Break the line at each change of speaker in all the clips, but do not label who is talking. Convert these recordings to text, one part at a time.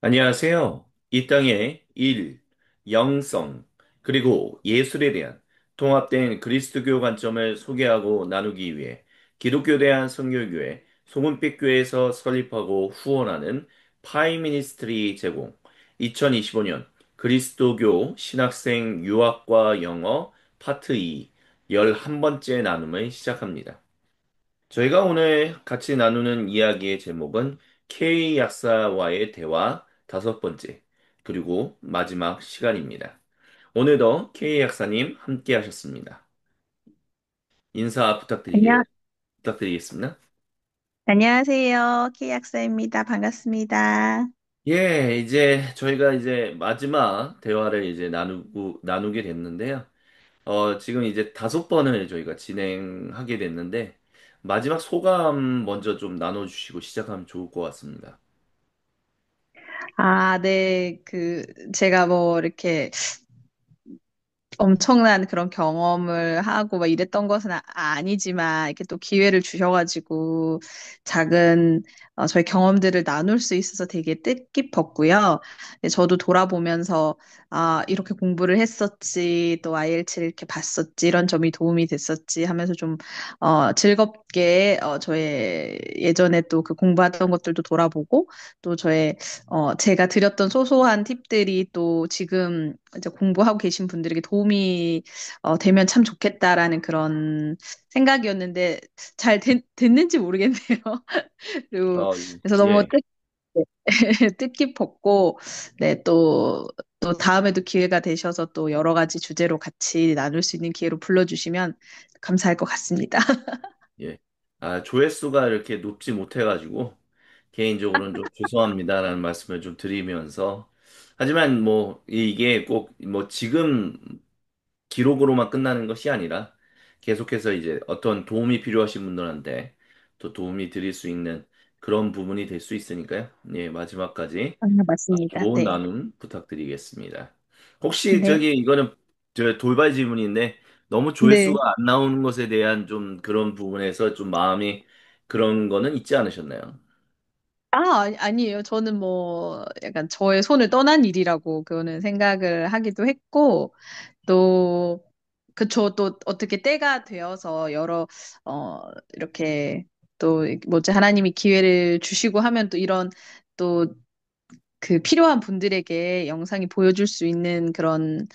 안녕하세요. 이 땅의 일, 영성, 그리고 예술에 대한 통합된 그리스도교 관점을 소개하고 나누기 위해 기독교 대한 선교교회 소금빛교회에서 설립하고 후원하는 파이 미니스트리 제공 2025년 그리스도교 신학생 유학과 영어 파트 2 11번째 나눔을 시작합니다. 저희가 오늘 같이 나누는 이야기의 제목은 K 약사와의 대화 다섯 번째, 그리고 마지막 시간입니다. 오늘도 K 약사님 함께 하셨습니다. 인사
안녕,
부탁드리겠습니다.
안녕하세요. K 약사입니다. 반갑습니다.
예, 이제 저희가 이제 마지막 대화를 이제 나누게 됐는데요. 지금 이제 다섯 번을 저희가 진행하게 됐는데, 마지막 소감 먼저 좀 나눠주시고 시작하면 좋을 것 같습니다.
아, 네. 제가 뭐, 이렇게 엄청난 그런 경험을 하고 막 이랬던 것은 아니지만 이렇게 또 기회를 주셔가지고 작은 저희 경험들을 나눌 수 있어서 되게 뜻깊었고요. 네, 저도 돌아보면서 이렇게 공부를 했었지, 또 IELTS를 이렇게 봤었지, 이런 점이 도움이 됐었지 하면서 좀 즐겁게 저의 예전에 또 그 공부했던 것들도 돌아보고 또 제가 드렸던 소소한 팁들이 또 지금 이제 공부하고 계신 분들에게 도움이 되면 참 좋겠다라는 그런 생각이었는데 됐는지 모르겠네요. 그리고
어,
그래서 너무
예.
뜻깊었고, 네, 또 다음에도 기회가 되셔서 또 여러 가지 주제로 같이 나눌 수 있는 기회로 불러주시면 감사할 것 같습니다.
예. 조회수가 이렇게 높지 못해가지고, 개인적으로는 좀 죄송합니다라는 말씀을 좀 드리면서, 하지만 뭐, 이게 꼭, 뭐, 지금 기록으로만 끝나는 것이 아니라, 계속해서 이제 어떤 도움이 필요하신 분들한테 또 도움이 드릴 수 있는 그런 부분이 될 수 있으니까요. 예, 마지막까지
맞습니다.
좋은
네.
나눔 부탁드리겠습니다. 혹시
네.
저기 이거는 저 돌발 질문인데 너무 조회수가
네.
안 나오는 것에 대한 좀 그런 부분에서 좀 마음이 그런 거는 있지 않으셨나요?
아니에요. 저는 뭐, 약간 저의 손을 떠난 일이라고 그거는 생각을 하기도 했고, 또, 그쵸. 또 어떻게 때가 되어서 이렇게 또, 뭐지, 하나님이 기회를 주시고 하면 또 이런 또 그 필요한 분들에게 영상이 보여줄 수 있는 그런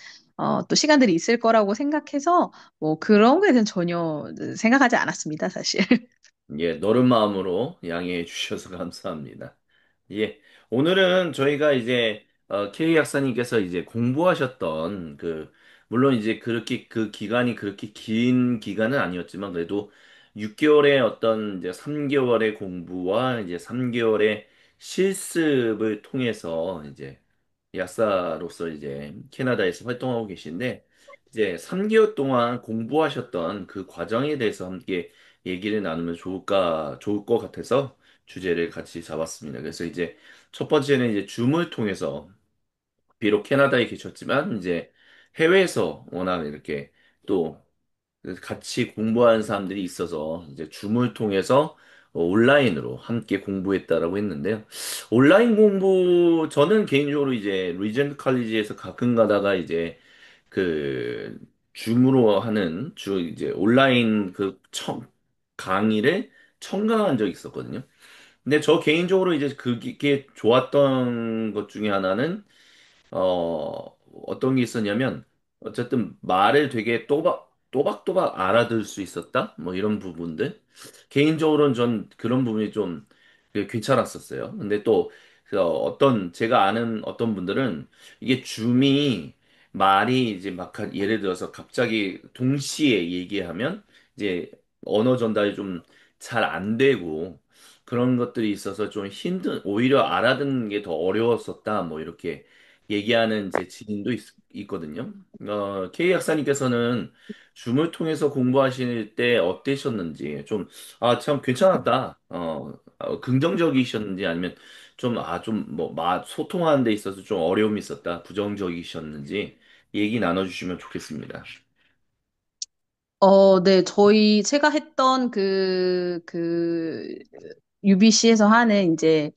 또 시간들이 있을 거라고 생각해서 뭐 그런 거에 대해서는 전혀 생각하지 않았습니다, 사실.
예, 너른 마음으로 양해해 주셔서 감사합니다. 예, 오늘은 저희가 이제 K 약사님께서 이제 공부하셨던 물론 이제 그렇게 그 기간이 그렇게 긴 기간은 아니었지만 그래도 6개월의 어떤 이제 3개월의 공부와 이제 3개월의 실습을 통해서 이제 약사로서 이제 캐나다에서 활동하고 계신데 이제 3개월 동안 공부하셨던 그 과정에 대해서 함께 얘기를 나누면 좋을 것 같아서 주제를 같이 잡았습니다. 그래서 이제 첫 번째는 이제 줌을 통해서 비록 캐나다에 계셨지만 이제 해외에서 워낙 이렇게 또 같이 공부하는 사람들이 있어서 이제 줌을 통해서 온라인으로 함께 공부했다라고 했는데요. 온라인 공부 저는 개인적으로 이제 리전트 칼리지에서 가끔 가다가 이제 그 줌으로 하는 주 이제 온라인 강의를 청강한 적이 있었거든요. 근데 저 개인적으로 이제 그게 좋았던 것 중에 하나는 어떤 게 있었냐면, 어쨌든 말을 되게 또박또박 알아들 수 있었다? 뭐 이런 부분들. 개인적으로는 전 그런 부분이 좀 괜찮았었어요. 근데 또, 제가 아는 어떤 분들은 이게 줌이 말이 이제 예를 들어서 갑자기 동시에 얘기하면 이제 언어 전달이 좀 잘 안 되고 그런 것들이 있어서 좀 오히려 알아듣는 게 더 어려웠었다. 뭐 이렇게 얘기하는 제 지인도 있거든요. K 약사님께서는 줌을 통해서 공부하실 때 어떠셨는지 좀, 참 괜찮았다. 긍정적이셨는지 아니면 소통하는 데 있어서 좀 어려움이 있었다. 부정적이셨는지 얘기 나눠주시면 좋겠습니다.
네, 제가 했던 UBC에서 하는 이제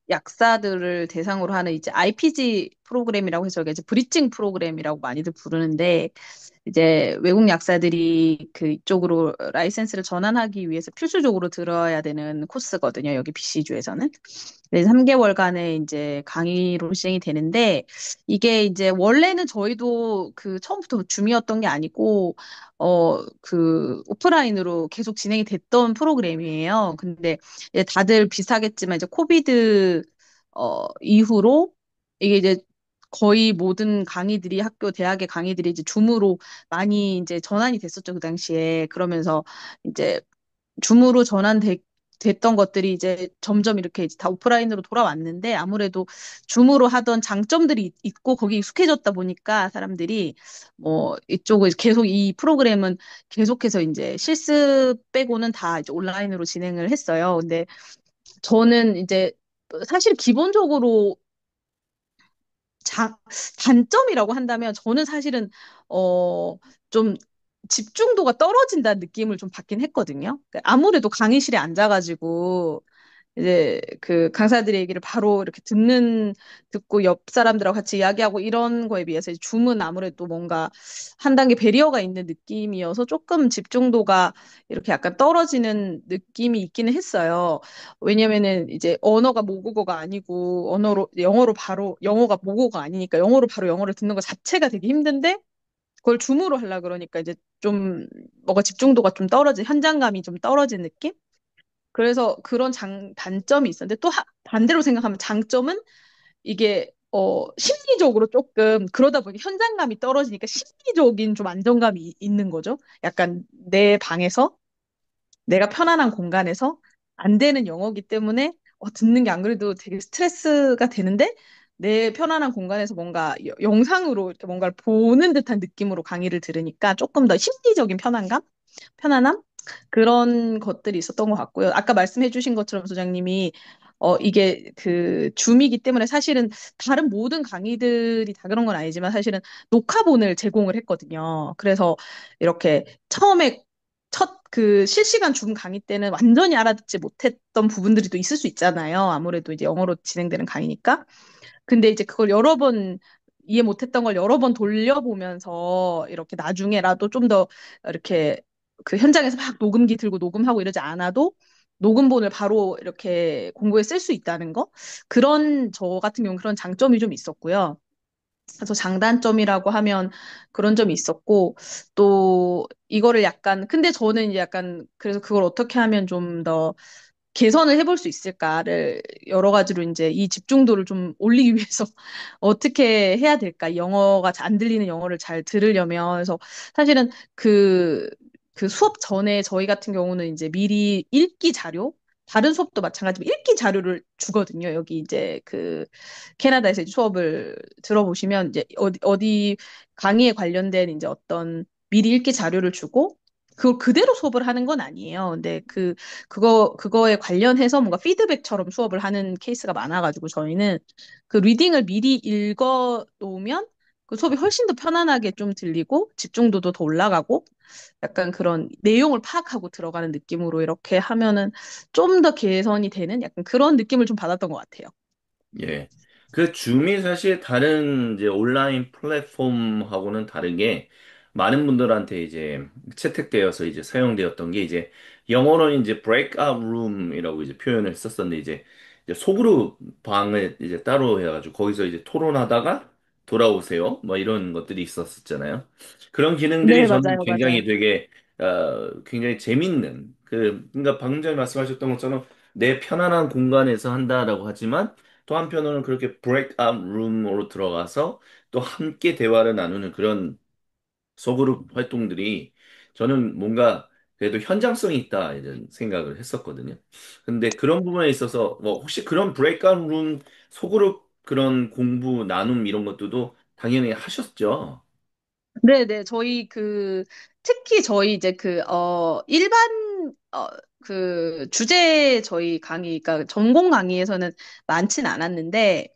약사들을 대상으로 하는 이제 IPG 프로그램이라고 해서 이제 브리징 프로그램이라고 많이들 부르는데 이제 외국 약사들이 그쪽으로 라이센스를 전환하기 위해서 필수적으로 들어야 되는 코스거든요. 여기 BC주에서는. 그래서 3개월간의 이제 강의로 시행이 되는데 이게 이제 원래는 저희도 그 처음부터 줌이었던 게 아니고 오프라인으로 계속 진행이 됐던 프로그램이에요. 근데 이제 다들 비슷하겠지만 이제 코비드 이후로 이게 이제 거의 모든 강의들이 학교 대학의 강의들이 이제 줌으로 많이 이제 전환이 됐었죠, 그 당시에. 그러면서 이제 줌으로 됐던 것들이 이제 점점 이렇게 이제 다 오프라인으로 돌아왔는데 아무래도 줌으로 하던 장점들이 있고 거기 익숙해졌다 보니까 사람들이 뭐 이쪽을 계속 이 프로그램은 계속해서 이제 실습 빼고는 다 이제 온라인으로 진행을 했어요. 근데 저는 이제 사실 기본적으로 자, 단점이라고 한다면 저는 사실은 어, 좀 집중도가 떨어진다는 느낌을 좀 받긴 했거든요. 그러니까 아무래도 강의실에 앉아가지고 이제 그 강사들의 얘기를 바로 이렇게 듣고 옆 사람들하고 같이 이야기하고 이런 거에 비해서 이제 줌은 아무래도 뭔가 한 단계 배리어가 있는 느낌이어서 조금 집중도가 이렇게 약간 떨어지는 느낌이 있기는 했어요. 왜냐면은 이제 언어가 모국어가 아니고 영어로 바로 영어가 모국어가 아니니까 영어로 바로 영어를 듣는 것 자체가 되게 힘든데 그걸 줌으로 하려 그러니까 이제 좀 뭐가 집중도가 좀 현장감이 좀 떨어진 느낌? 그래서 그런 단점이 있었는데 또 반대로 생각하면 장점은 이게 심리적으로 조금 그러다 보니 현장감이 떨어지니까 심리적인 좀 안정감이 있는 거죠. 약간 내 방에서 내가 편안한 공간에서 안 되는 영어기 때문에 듣는 게 안 그래도 되게 스트레스가 되는데 내 편안한 공간에서 뭔가 영상으로 이렇게 뭔가를 보는 듯한 느낌으로 강의를 들으니까 조금 더 심리적인 편안함? 그런 것들이 있었던 것 같고요. 아까 말씀해 주신 것처럼 소장님이 이게 그 줌이기 때문에 사실은 다른 모든 강의들이 다 그런 건 아니지만 사실은 녹화본을 제공을 했거든요. 그래서 이렇게 처음에 첫 그 실시간 줌 강의 때는 완전히 알아듣지 못했던 부분들이 또 있을 수 있잖아요. 아무래도 이제 영어로 진행되는 강의니까. 근데 이제 그걸 여러 번 이해 못했던 걸 여러 번 돌려보면서 이렇게 나중에라도 좀 더 이렇게 그 현장에서 막 녹음기 들고 녹음하고 이러지 않아도 녹음본을 바로 이렇게 공부에 쓸 수 있다는 거? 저 같은 경우는 그런 장점이 좀 있었고요. 그래서 장단점이라고 하면 그런 점이 있었고, 또 이거를 약간, 근데 저는 이제 약간, 그래서 그걸 어떻게 하면 좀 더 개선을 해볼 수 있을까를 여러 가지로 이제 이 집중도를 좀 올리기 위해서 어떻게 해야 될까? 영어가 잘 안 들리는 영어를 잘 들으려면. 그래서 사실은 그 수업 전에 저희 같은 경우는 이제 미리 읽기 자료, 다른 수업도 마찬가지로 읽기 자료를 주거든요. 여기 이제 그 캐나다에서 이제 수업을 들어보시면 이제 어디 강의에 관련된 이제 어떤 미리 읽기 자료를 주고 그걸 그대로 수업을 하는 건 아니에요. 근데 그거에 관련해서 뭔가 피드백처럼 수업을 하는 케이스가 많아가지고 저희는 그 리딩을 미리 읽어 놓으면 그 수업이 훨씬 더 편안하게 좀 들리고 집중도도 더 올라가고 약간 그런 내용을 파악하고 들어가는 느낌으로 이렇게 하면은 좀 더 개선이 되는 약간 그런 느낌을 좀 받았던 것 같아요.
예. 그 줌이 사실 다른 이제 온라인 플랫폼하고는 다르게 많은 분들한테 이제 채택되어서 이제 사용되었던 게 이제 영어로는 이제 breakout room이라고 이제 표현을 썼었는데 이제 소그룹 방을 이제 따로 해가지고 거기서 이제 토론하다가 돌아오세요. 뭐 이런 것들이 있었었잖아요. 그런 기능들이
네,
저는
맞아요, 맞아요.
굉장히 되게 굉장히 재밌는 그러니까 방금 전에 말씀하셨던 것처럼 내 편안한 공간에서 한다라고 하지만 또 한편으로는 그렇게 브레이크아웃 룸으로 들어가서 또 함께 대화를 나누는 그런 소그룹 활동들이 저는 뭔가 그래도 현장성이 있다 이런 생각을 했었거든요. 근데 그런 부분에 있어서 뭐 혹시 그런 브레이크아웃 룸 소그룹 그런 공부 나눔 이런 것들도 당연히 하셨죠?
네네, 특히 저희 이제 주제 저희 강의, 그러니까 전공 강의에서는 많진 않았는데,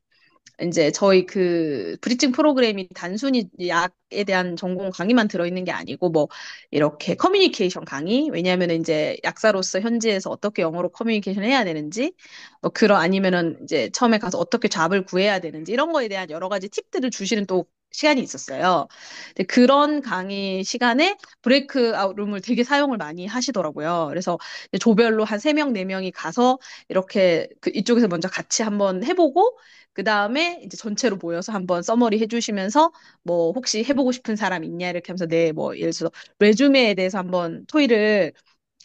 이제 저희 그 브리칭 프로그램이 단순히 약에 대한 전공 강의만 들어있는 게 아니고 뭐 이렇게 커뮤니케이션 강의 왜냐하면 이제 약사로서 현지에서 어떻게 영어로 커뮤니케이션 해야 되는지 뭐 그런 아니면은 이제 처음에 가서 어떻게 잡을 구해야 되는지 이런 거에 대한 여러 가지 팁들을 주시는 또 시간이 있었어요. 근데 그런 강의 시간에 브레이크아웃 룸을 되게 사용을 많이 하시더라고요. 그래서 이제 조별로 한 3명, 4명이 가서 이렇게 그 이쪽에서 먼저 같이 한번 해보고 그 다음에 이제 전체로 모여서 한번 서머리 해주시면서 뭐 혹시 해보고 싶은 사람 있냐 이렇게 하면서 네 뭐 예를 들어서 레주메에 대해서 한번 토의를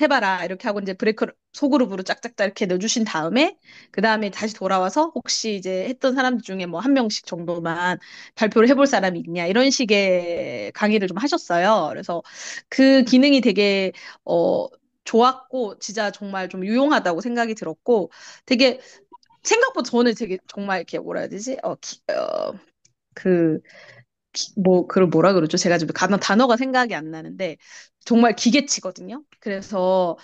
해봐라 이렇게 하고 이제 브레이크 소그룹으로 짝짝짝 이렇게 넣어주신 다음에 그 다음에 다시 돌아와서 혹시 이제 했던 사람들 중에 뭐 한 명씩 정도만 발표를 해볼 사람이 있냐 이런 식의 강의를 좀 하셨어요. 그래서 그 기능이 되게 어 좋았고 진짜 정말 좀 유용하다고 생각이 들었고 되게 생각보다 저는 되게 정말 이렇게 뭐라 해야 되지? 그, 그걸 뭐라 그러죠? 제가 좀 단어가 생각이 안 나는데, 정말 기계치거든요? 그래서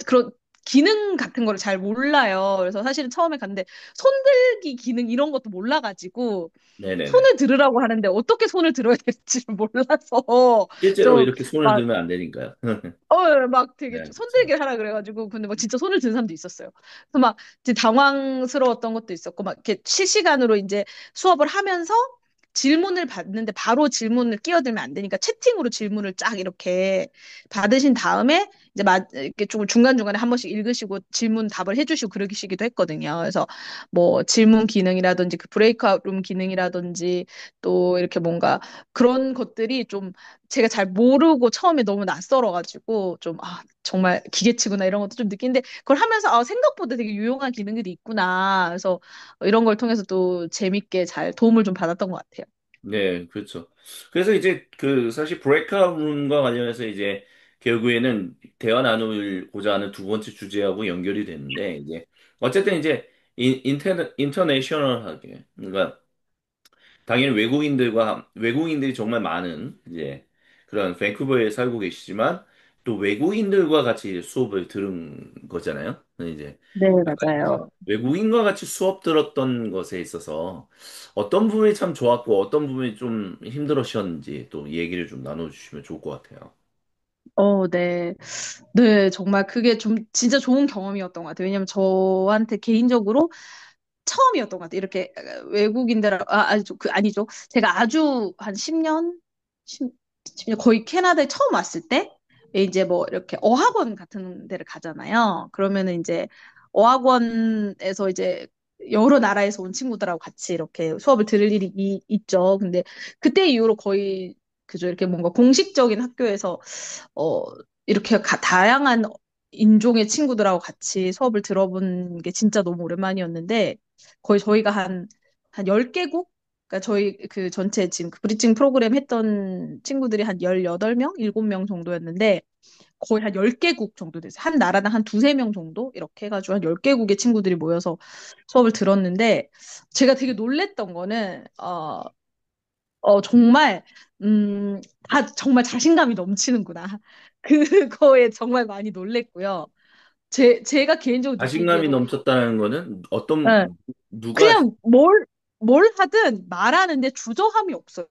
그런 기능 같은 거를 잘 몰라요. 그래서 사실은 처음에 갔는데, 손들기 기능 이런 것도 몰라가지고,
네네네.
손을 들으라고 하는데, 어떻게 손을 들어야 될지를 몰라서,
실제로
좀,
이렇게 손을
막
들면 안 되니까요.
막 되게
네, 그렇죠.
손들기를 하라 그래가지고 근데 막 진짜 손을 든 사람도 있었어요. 그래서 막 이제 당황스러웠던 것도 있었고 막 이렇게 실시간으로 이제 수업을 하면서 질문을 받는데 바로 질문을 끼어들면 안 되니까 채팅으로 질문을 쫙 이렇게 받으신 다음에 이제 이렇게 좀 중간중간에 한 번씩 읽으시고 질문 답을 해주시고 그러시기도 했거든요. 그래서 뭐 질문 기능이라든지 그 브레이크아웃 룸 기능이라든지 또 이렇게 뭔가 그런 것들이 좀 제가 잘 모르고 처음에 너무 낯설어가지고 좀, 정말 기계치구나 이런 것도 좀 느끼는데 그걸 하면서 생각보다 되게 유용한 기능들이 있구나. 그래서 이런 걸 통해서 또 재밌게 잘 도움을 좀 받았던 것 같아요.
네, 그렇죠. 그래서 이제 그 사실 브레이크아웃 룸과 관련해서 이제 결국에는 대화 나누고자 하는 두 번째 주제하고 연결이 되는데 이제 어쨌든 이제 인터내셔널하게 그러니까 당연히 외국인들이 정말 많은 이제 그런 밴쿠버에 살고 계시지만 또 외국인들과 같이 수업을 들은 거잖아요. 이제
네,
약간
맞아요.
외국인과 같이 수업 들었던 것에 있어서 어떤 부분이 참 좋았고 어떤 부분이 좀 힘들으셨는지 또 얘기를 좀 나눠주시면 좋을 것 같아요.
네. 네, 정말 그게 좀 진짜 좋은 경험이었던 것 같아요. 왜냐면 저한테 개인적으로 처음이었던 것 같아요. 이렇게 아니죠. 제가 아주 한 10년, 10년 거의 캐나다에 처음 왔을 때 이제 뭐 이렇게 어학원 같은 데를 가잖아요. 그러면은 이제 어학원에서 이제 여러 나라에서 온 친구들하고 같이 이렇게 수업을 들을 일이 있죠. 근데 그때 이후로 거의 그저 이렇게 뭔가 공식적인 학교에서 어, 이렇게 다양한 인종의 친구들하고 같이 수업을 들어본 게 진짜 너무 오랜만이었는데, 거의 저희가 한 10개국? 그러니까 저희 그 전체 지금 그 브리칭 프로그램 했던 친구들이 한 18명? 7명 정도였는데, 거의 한 10개국 정도 됐어요. 한 나라당 한 두세 명 정도? 이렇게 해가지고 한 10개국의 친구들이 모여서 수업을 들었는데, 제가 되게 놀랬던 거는, 정말, 정말 자신감이 넘치는구나. 그거에 정말 많이 놀랬고요. 제가 개인적으로
자신감이
느끼기에도,
넘쳤다는 거는
예,
누가,
그냥 뭘 하든 말하는데 주저함이 없어요.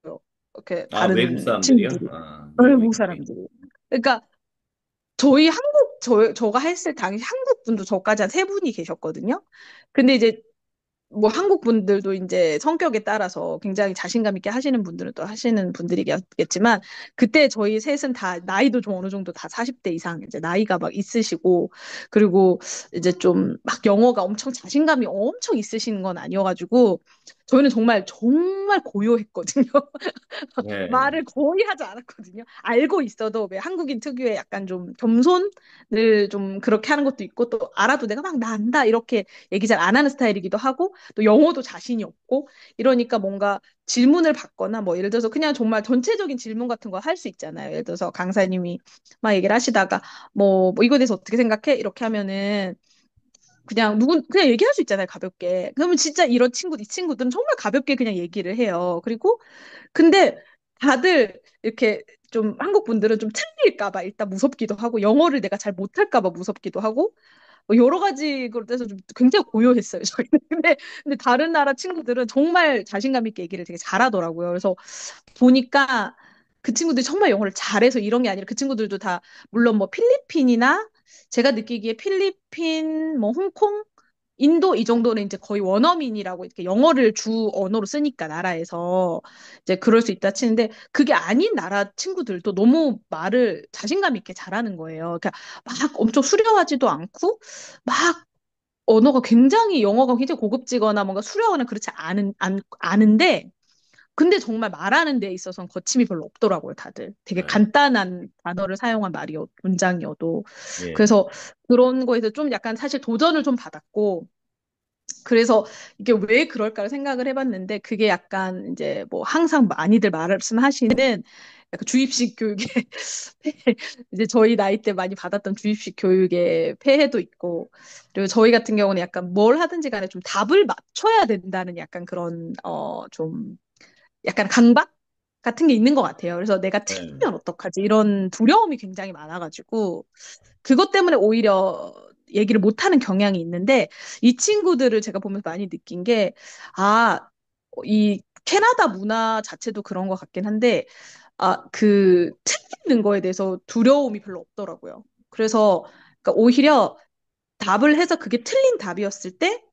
이렇게
외국
다른
사람들이요?
친구들이. 외국
외국인들이.
사람들이. 그러니까 저가 했을 당시 한국 분도 저까지 한 세 분이 계셨거든요. 근데 이제 뭐 한국 분들도 이제 성격에 따라서 굉장히 자신감 있게 하시는 분들은 또 하시는 분들이겠지만 그때 저희 셋은 다 나이도 좀 어느 정도 다 40대 이상 이제 나이가 막 있으시고 그리고 이제 좀 막 영어가 엄청 자신감이 엄청 있으신 건 아니어가지고 저희는 정말 정말 고요했거든요.
네.
말을 거의 하지 않았거든요. 알고 있어도 왜 한국인 특유의 약간 좀 겸손을 좀 그렇게 하는 것도 있고 또 알아도 내가 막 나 안다 이렇게 얘기 잘 안 하는 스타일이기도 하고 또 영어도 자신이 없고 이러니까 뭔가 질문을 받거나 뭐 예를 들어서 그냥 정말 전체적인 질문 같은 거 할 수 있잖아요. 예를 들어서 강사님이 막 얘기를 하시다가 뭐 이거에 대해서 어떻게 생각해? 이렇게 하면은 그냥 얘기할 수 있잖아요, 가볍게. 그러면 진짜 이 친구들은 정말 가볍게 그냥 얘기를 해요. 그리고 근데 다들 이렇게 좀 한국 분들은 좀 틀릴까 봐 일단 무섭기도 하고 영어를 내가 잘 못할까 봐 무섭기도 하고 뭐 여러 가지 그런 데서 좀 굉장히 고요했어요, 저희는. 근데 다른 나라 친구들은 정말 자신감 있게 얘기를 되게 잘하더라고요. 그래서 보니까 그 친구들이 정말 영어를 잘해서 이런 게 아니라 그 친구들도 다 물론 뭐 필리핀이나 제가 느끼기에 필리핀, 뭐 홍콩, 인도 이 정도는 이제 거의 원어민이라고 이렇게 영어를 주 언어로 쓰니까 나라에서 이제 그럴 수 있다 치는데 그게 아닌 나라 친구들도 너무 말을 자신감 있게 잘하는 거예요. 그러니까 막 엄청 수려하지도 않고 막 언어가 굉장히 영어가 굉장히 고급지거나 뭔가 수려하거나 그렇지 않은데 근데 정말 말하는 데 있어서는 거침이 별로 없더라고요, 다들. 되게
네.
간단한 단어를 사용한 문장이어도.
예.
그래서 그런 거에서 좀 약간 사실 도전을 좀 받았고, 그래서 이게 왜 그럴까를 생각을 해봤는데, 그게 약간 이제 뭐 항상 많이들 말씀하시는 약간 주입식 교육의 이제 저희 나이 때 많이 받았던 주입식 교육의 폐해도 있고, 그리고 저희 같은 경우는 약간 뭘 하든지 간에 좀 답을 맞춰야 된다는 약간 그런, 좀 약간 강박 같은 게 있는 것 같아요. 그래서 내가
네.
틀리면 어떡하지? 이런 두려움이 굉장히 많아가지고, 그것 때문에 오히려 얘기를 못하는 경향이 있는데, 이 친구들을 제가 보면서 많이 느낀 게, 아, 이 캐나다 문화 자체도 그런 것 같긴 한데, 틀리는 거에 대해서 두려움이 별로 없더라고요. 그래서, 그러니까 오히려 답을 해서 그게 틀린 답이었을 때,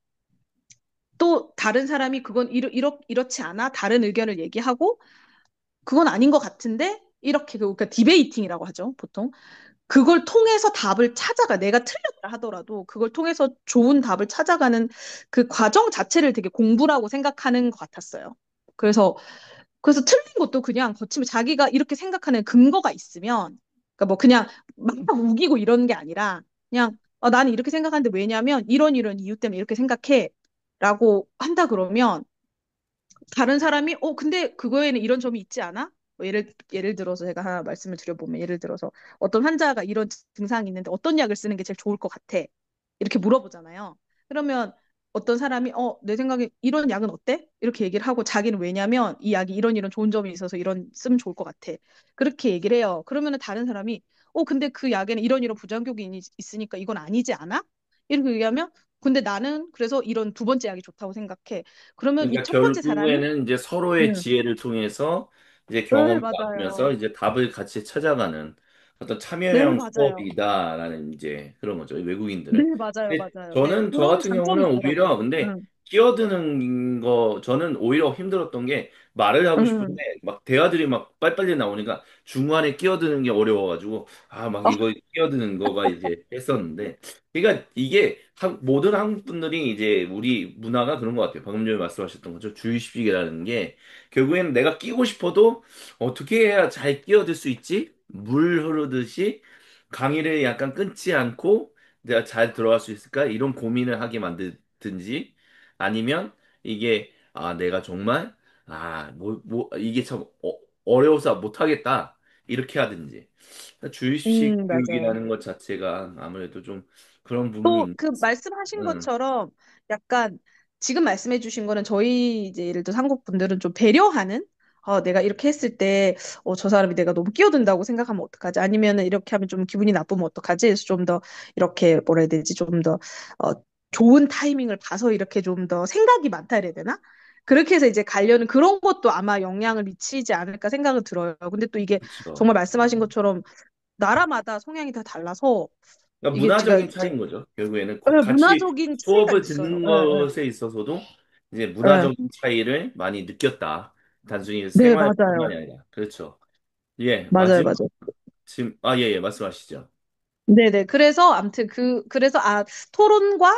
또 다른 사람이 그건 이렇지 않아? 다른 의견을 얘기하고, 그건 아닌 것 같은데 이렇게 그러니까 디베이팅이라고 하죠, 보통. 그걸 통해서 답을 찾아가 내가 틀렸다 하더라도 그걸 통해서 좋은 답을 찾아가는 그 과정 자체를 되게 공부라고 생각하는 것 같았어요. 그래서 틀린 것도 그냥 거치면 자기가 이렇게 생각하는 근거가 있으면 그러니까 뭐 그냥 막 우기고 이런 게 아니라 그냥 나는 이렇게 생각하는데 왜냐면 이런 이유 때문에 이렇게 생각해 라고 한다 그러면 다른 사람이, 근데 그거에는 이런 점이 있지 않아? 뭐 예를 들어서 제가 하나 말씀을 드려보면, 예를 들어서 어떤 환자가 이런 증상이 있는데 어떤 약을 쓰는 게 제일 좋을 것 같아? 이렇게 물어보잖아요. 그러면 어떤 사람이, 내 생각에 이런 약은 어때? 이렇게 얘기를 하고 자기는 왜냐면 이 약이 이런 좋은 점이 있어서 이런 쓰면 좋을 것 같아. 그렇게 얘기를 해요. 그러면은 다른 사람이, 근데 그 약에는 이런 부작용이 있으니까 이건 아니지 않아? 이렇게 얘기하면, 근데 나는 그래서 이런 두 번째 약이 좋다고 생각해. 그러면 이
그러니까
첫 번째 사람이
결국에는 이제 서로의
응.
지혜를 통해서 이제
네,
경험을
맞아요.
나누면서 이제 답을 같이 찾아가는 어떤
네,
참여형
맞아요.
수업이다라는 이제 그런 거죠.
네,
외국인들은.
맞아요,
근데
맞아요. 네,
저는 저
그런
같은
장점이
경우는 오히려
있더라고요.
근데
응,
끼어드는 거 저는 오히려 힘들었던 게 말을 하고 싶은데
응.
막 대화들이 막 빨리빨리 나오니까 중간에 끼어드는 게 어려워가지고 아 막
어,
이거 끼어드는 거가 이제 했었는데 그러니까 이게 모든 한국 분들이 이제 우리 문화가 그런 것 같아요. 방금 전에 말씀하셨던 것처럼 주의식이라는 게 결국에는 내가 끼고 싶어도 어떻게 해야 잘 끼어들 수 있지? 물 흐르듯이 강의를 약간 끊지 않고 내가 잘 들어갈 수 있을까? 이런 고민을 하게 만들든지 아니면 이게 내가 정말 이게 참 어려워서 못하겠다 이렇게 하든지 주입식
맞아요.
교육이라는 것 자체가 아무래도 좀 그런 부분이
또
있는
그 말씀하신
응,
것처럼 약간 지금 말씀해 주신 거는 저희 이제 예를 들어 한국 분들은 좀 배려하는 내가 이렇게 했을 때 저 사람이 내가 너무 끼어든다고 생각하면 어떡하지? 아니면은 이렇게 하면 좀 기분이 나쁘면 어떡하지? 그래서 좀 더 이렇게 뭐라 해야 되지? 좀 더 좋은 타이밍을 봐서 이렇게 좀 더 생각이 많다 해야 되나? 그렇게 해서 이제 가려는 그런 것도 아마 영향을 미치지 않을까 생각은 들어요. 근데 또 이게
그렇죠.
정말 말씀하신 것처럼 나라마다 성향이 다 달라서
그러니까
이게 제가
문화적인
이제
차이인 거죠. 결국에는 같이
문화적인 차이가
수업을
있어요.
듣는
예, 예,
것에 있어서도 이제
예.
문화적인 차이를 많이 느꼈다. 단순히
네,
생활뿐만이
맞아요.
아니라. 그렇죠. 예,
맞아요,
마지막
맞아요.
예, 예, 말씀하시죠.
네네. 그래서 아무튼 그래서 토론과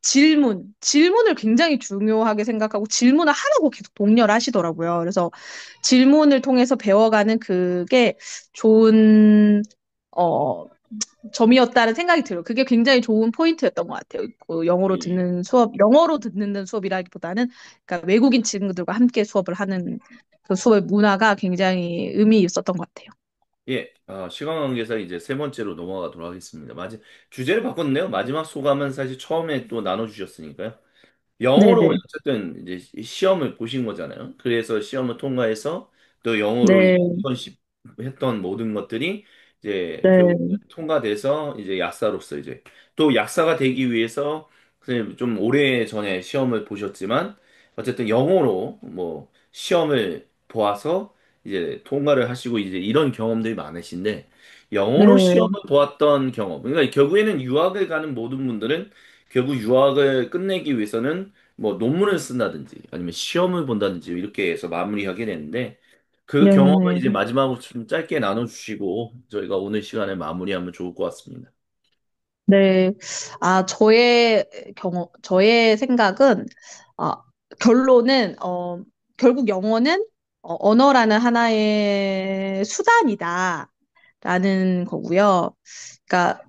질문을 굉장히 중요하게 생각하고 질문을 하라고 계속 독려를 하시더라고요. 그래서 질문을 통해서 배워가는 그게 좋은, 어, 점이었다는 생각이 들어요. 그게 굉장히 좋은 포인트였던 것 같아요. 그
예.
영어로 듣는 수업이라기보다는, 그러니까 외국인 친구들과 함께 수업을 하는 그 수업의 문화가 굉장히 의미 있었던 것 같아요.
예, 시간 관계상 이제 세 번째로 넘어가도록 하겠습니다. 주제를 바꿨네요. 마지막 소감은 사실 처음에 또 나눠주셨으니까요. 영어로
네네.
어쨌든 이제 시험을 보신 거잖아요. 그래서 시험을 통과해서 또 영어로
네.
인턴십 했던 모든 것들이 이제 결국
네,
통과돼서 이제 약사로서 이제 또 약사가 되기 위해서 선생님 좀 오래 전에 시험을 보셨지만 어쨌든 영어로 뭐 시험을 보아서 이제 통과를 하시고 이제 이런 경험들이 많으신데 영어로 시험을
네,
보았던 경험. 그러니까 결국에는 유학을 가는 모든 분들은 결국 유학을 끝내기 위해서는 뭐 논문을 쓴다든지 아니면 시험을 본다든지 이렇게 해서 마무리하게 되는데 그 경험을
네.
이제 마지막으로 좀 짧게 나눠주시고 저희가 오늘 시간을 마무리하면 좋을 것 같습니다.
네. 저의 생각은, 아, 결론은, 결국 영어는 언어라는 하나의 수단이다. 라는 거고요. 그러니까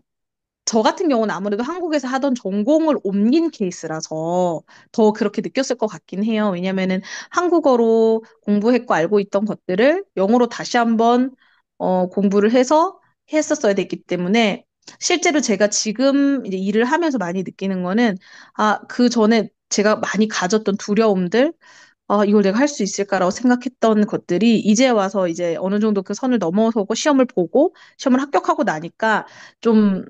저 같은 경우는 아무래도 한국에서 하던 전공을 옮긴 케이스라서 더 그렇게 느꼈을 것 같긴 해요. 왜냐면은 한국어로 공부했고 알고 있던 것들을 영어로 다시 한번 공부를 해서 했었어야 됐기 때문에 실제로 제가 지금 이제 일을 하면서 많이 느끼는 거는 그 전에 제가 많이 가졌던 두려움들, 이걸 내가 할 수 있을까라고 생각했던 것들이 이제 와서 이제 어느 정도 그 선을 넘어서고 시험을 보고 시험을 합격하고 나니까 좀,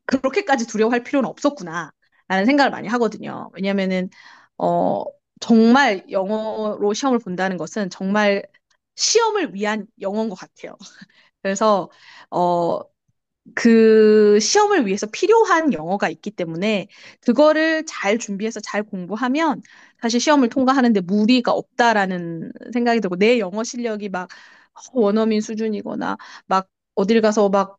그렇게까지 두려워할 필요는 없었구나. 라는 생각을 많이 하거든요. 왜냐면은, 어, 정말 영어로 시험을 본다는 것은 정말 시험을 위한 영어인 것 같아요. 그래서, 어, 그 시험을 위해서 필요한 영어가 있기 때문에 그거를 잘 준비해서 잘 공부하면 사실 시험을 통과하는데 무리가 없다라는 생각이 들고 내 영어 실력이 막 원어민 수준이거나 막 어딜 가서 막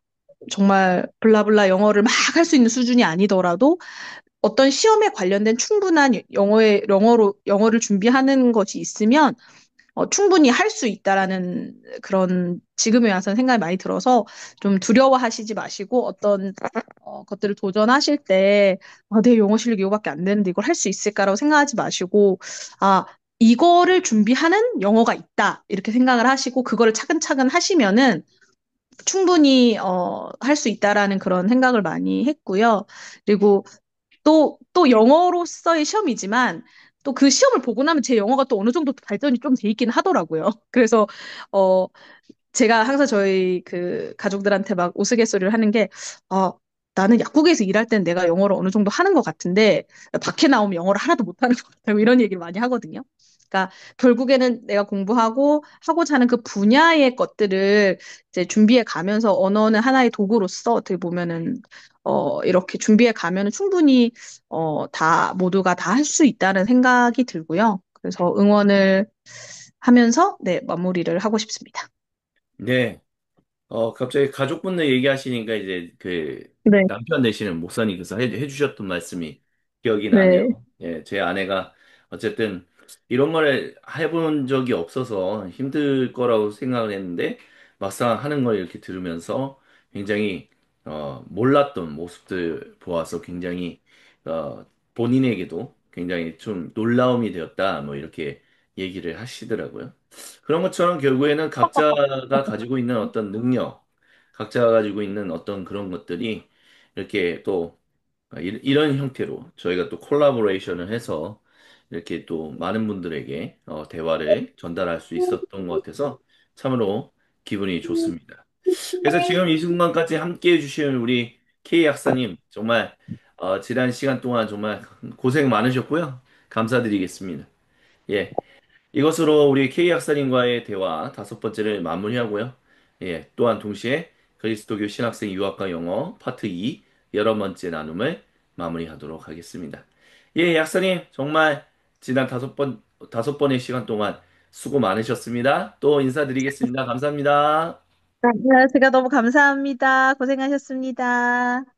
정말 블라블라 영어를 막 할 수 있는 수준이 아니더라도 어떤 시험에 관련된 충분한 영어를 준비하는 것이 있으면 충분히 할 수 있다라는 그런 지금에 와서는 생각이 많이 들어서 좀 두려워하시지 마시고 어떤 것들을 도전하실 때 내 영어 실력이 이거밖에 안 되는데 이걸 할 수 있을까라고 생각하지 마시고 아, 이거를 준비하는 영어가 있다 이렇게 생각을 하시고 그거를 차근차근 하시면은 충분히 할 수 있다라는 그런 생각을 많이 했고요. 그리고 또 영어로서의 시험이지만 또 그 시험을 보고 나면 제 영어가 또 어느 정도 발전이 좀 돼 있긴 하더라고요. 그래서 어 제가 항상 저희 그 가족들한테 막 우스갯소리를 하는 게 어, 나는 약국에서 일할 땐 내가 영어를 어느 정도 하는 것 같은데 밖에 나오면 영어를 하나도 못하는 것 같다고 이런 얘기를 많이 하거든요. 그러니까 결국에는 내가 공부하고 하고자 하는 그 분야의 것들을 이제 준비해 가면서 언어는 하나의 도구로서 어떻게 보면은 이렇게 준비해 가면은 충분히 다 모두가 다 할 수 있다는 생각이 들고요. 그래서 응원을 하면서 네, 마무리를 하고 싶습니다.
네. 갑자기 가족분들 얘기하시니까 이제 그
네,
남편 되시는 목사님께서 해주셨던 말씀이 기억이 나네요.
네.
예, 제 아내가 어쨌든 이런 걸 해본 적이 없어서 힘들 거라고 생각을 했는데 막상 하는 걸 이렇게 들으면서 굉장히 몰랐던 모습들 보아서 굉장히 본인에게도 굉장히 좀 놀라움이 되었다 뭐 이렇게 얘기를 하시더라고요. 그런 것처럼 결국에는 각자가 가지고 있는 어떤 능력, 각자가 가지고 있는 어떤 그런 것들이 이렇게 또 이런 형태로 저희가 또 콜라보레이션을 해서 이렇게 또 많은 분들에게 대화를 전달할 수 있었던 것 같아서 참으로 기분이 좋습니다. 그래서 지금 이 순간까지 함께 해주신 우리 K 약사님 정말 지난 시간 동안 정말 고생 많으셨고요. 감사드리겠습니다. 예. 이것으로 우리 K 약사님과의 대화 다섯 번째를 마무리하고요. 예, 또한 동시에 그리스도교 신학생 유학과 영어 파트 2 11번째 나눔을 마무리하도록 하겠습니다. 예, 약사님 정말 지난 다섯 번의 시간 동안 수고 많으셨습니다. 또 인사드리겠습니다. 감사합니다.
네, 제가 너무 감사합니다. 고생하셨습니다.